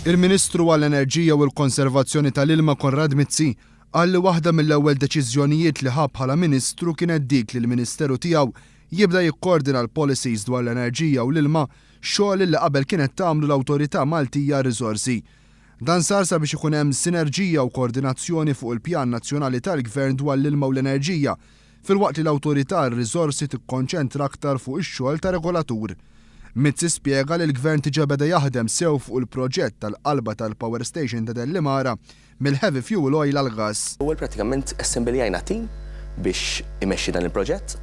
Il-Ministru għall-Enerġija u l-Konservazzjoni tal-Ilma Konrad Mizzi qal li waħda mill-ewwel deċiżjonijiet li ħabb bħala Ministru kienet dik li l-Ministeru tiegħu jibda jikkoordina l-policies dwar l-enerġija u l-ilma xogħol li qabel kienet tagħmlu l-Awtorità Maltija Riżorsi. Dan sar sabiex ikun hemm sinerġija u koordinazzjoni fuq il-Pjan Nazzjonali tal-Gvern dwar l-ilma u l-enerġija filwaqt li l-Awtorità Riżorsi tikkonċentra aktar fuq ix-xogħol ta' regolatur. Mizzi spjega li l-Gvern tiġa beda jaħdem sew fuq il-proġett tal-qalba tal-Power Station ta' Dellimara mill-heavy fuel oil għal gas. Ewwel prattikament assemblijajna tim biex imexxi dan il-proġett.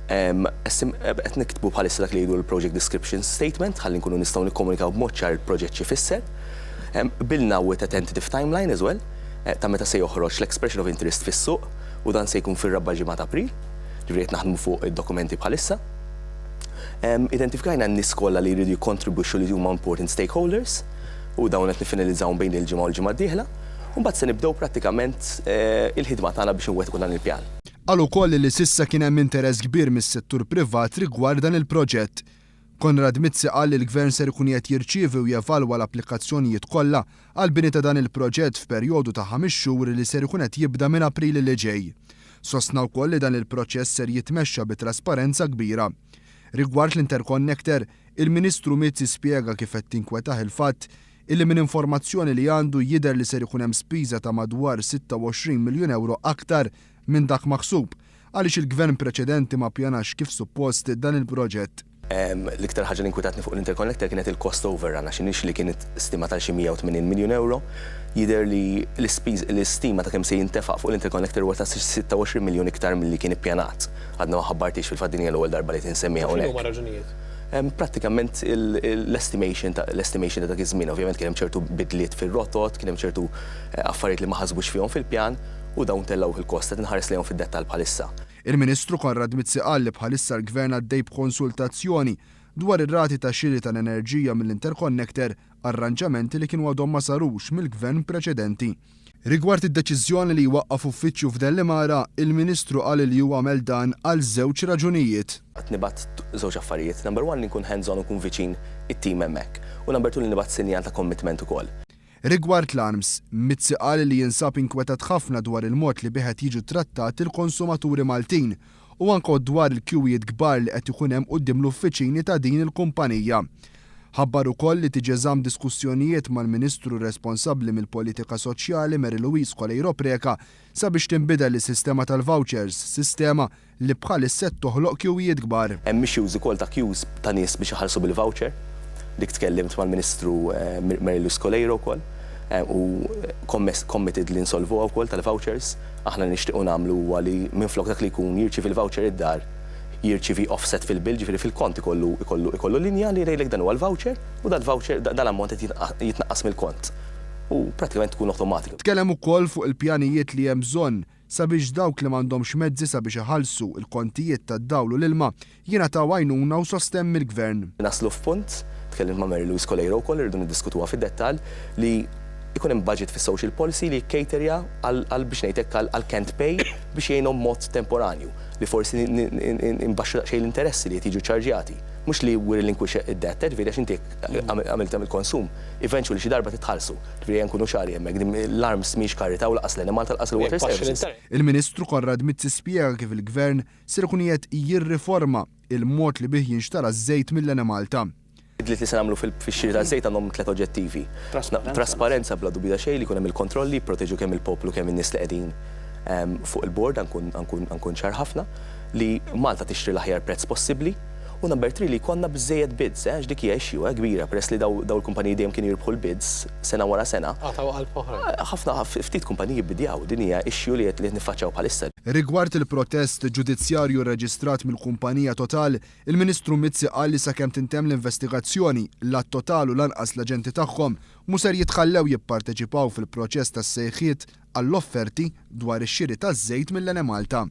Qed niktbu bħalissa dak li jgħidu l-project description statement ħalli nkunu nistgħu nikkomunikaw b'mod ċar il-proġett x'ifisser. Bilna with a tentative timeline as well ta' meta se joħroġ l-expression of interest fis-suq u dan se jkun fir-4 ġimgħa ta' April. Ġifieri qed naħdmu fuq id-dokumenti bħalissa. Identifikajna n-nies kollha li jridu jikkontribwixxu li huma important stakeholders u dawn qed nifinalizzawhom bejn il-ġimgħa u l-ġimgħa d-dieħla u mbagħad se nibdew prattikament il-ħidma tagħna biex inwettqu dan il-pjan. Qal ukoll li s'issa kien hemm interess kbir mis-settur privat rigward dan il-proġett. Konrad Mizzi qal li l-Gvern ser ikun qed jirċievi u jevalwa l-applikazzjonijiet kollha għal bini ta' dan il-proġett f'perjodu ta' 5 xhur li ser ikun qed jibda minn April li ġej. Sostna wkoll li dan il-proċess ser jitmexxa bi trasparenza kbira. Rigward l-interconnector, il-Ministru Mizzi spjega kif qed tinkwetaħ il-fatt illi minn informazzjoni li għandu jidher li ser ikun hemm spiża ta' madwar 26 miljun euro aktar minn dak maħsub għaliex il-Gvern preċedenti ma pjanax kif suppost dan il-proġett. L-iktar ħaġa li nkwetatni fuq l-interconnector kienet il-cost overrun għax inix li kienet stima tal xi 180 miljun euro. Jidher li l-istima ta' kemm se jintefaq fuq l-interconnector huwa ta' 26 miljun iktar milli kien ippjanat. Għadna ma ħabbartix fil-faddinja l-ewwel darba li tinsemmiha hawnhekk. Huma raġunijiet? Prattikament l-estimation ta' dak iż-żmien, ovvjament kien hemm ċertu bidliet fir-rotot, kien hemm ċertu affarijiet li ma ħasbux fihom fil-pjan u dawn tellaw fil-kost qed inħares lejhom fid-dettall bħalissa. Il-Ministru Konrad Mizzi qal li bħalissa l-Gvern għaddej b'konsultazzjoni dwar ir-rati ta' xiri tal-enerġija mill-interconnector, arranġamenti li kienu għadhom ma sarux mill-Gvern preċedenti. Rigward id-deċiżjoni li jwaqqaf uffiċċju f'Dellimara, il-Ministru qal li huwa għamel dan għal żewġ raġunijiet. Qed nibgħat żewġ affarijiet. Number 1 li nkun hands-on u nkun viċin it-tim hemmhekk. U number 2 li nibgħat sinjal ta' commitment ukoll. Rigward l-arms, Mizzi qal li jinsab inkwetat ħafna dwar il-mod li biħed jiġu trattat il-konsumaturi Maltin u anke dwar il-kwijiet kbar li qed ikun hemm quddiem l-uffiċini ta' din il-kumpanija. Ħabbar ukoll li tiġi żamm diskussjonijiet mal-Ministru responsabbli mill-politika soċjali Mary Louise Colejro Preka sabiex tinbidel is-sistema tal-vouchers, sistema li bħalissa toħloq kwijiet kbar. Hemm issues ukoll ta' queues ta' nies biex iħallsu bil-voucher. Dik tkellimt mal-Ministru Mary Louise Colejro wkoll u committed li nsolvuha wkoll tal-vouchers. Aħna nixtiequ nagħmlu huwa li minflok dak li jkun jirċievi l-voucher id-dar jirċivi offset fil-bill, ġifieri fil-kont ikollu linja li jgħidlek dan huwa l-voucher u dal-voucher dal-ammont qed jitnaqqas mill-kont. U prattikament tkun awtomatika. Tkellem ukoll fuq il-pjanijiet li hemm bżonn sabiex dawk li m'għandhomx mezzi sabiex iħallsu l-kontijiet tad-dawl u l-ilma jingħataw għajnuna u sostenn mill-Gvern. Naslu f'punt, tkellimt ma' Mary Louise Colejro wkoll irridu niddiskutuha fid-dettall li ikun hemm budget fis-social policy li caterja għal biex ngħidlek għal can't pay biex jgħinhom mod temporanju li forsi imbaxxu xejn l-interessi li qed jiġu ċarġjati. Mhux li relinquish id-debt, ġifieri għax inti għamilt il-konsum, eventually xi darba titħallsu. Ġifieri nkunu ċari hemmhekk l-arms mhix karità u laqas l-animal tal-qas il-water services. Il-Ministru Konrad Mizzi spjega kif il-Gvern ser ikun qed jirriforma il-mod li bih jinxtara ż-żejt mill-Enemalta. Id-li se nagħmlu fix-xiri taż-żejt għandhom 3 oġġettivi. Trasparenza bla dubju xejn li jkun hemm il-kontrolli, proteġu kemm il-poplu kemm in-nies li qegħdin fuq il-bord nkun ċar ħafna li Malta tixtri l-aħjar prezz possibbli u number 3 li jkollna biżżejjed bids, dik hija issue kbira peress li daw il-kumpaniji dejjem kienu jirbħu l-bids sena wara sena. Ħafna ftit kumpaniji bidjaw din hija issue li qed niffaċċjaw bħalissa. Rigward il-protest ġudizzjarju rreġistrat mill-kumpanija Total, il-Ministru Mizzi qal li sakemm tintemm l-investigazzjoni lat Total u lanqas l-aġenti tagħhom mhux ser jitħallew jipparteċipaw fil-proċess tas-sejħiet għall-offerti dwar ix-xiri taż-żejt mill-Enemalta.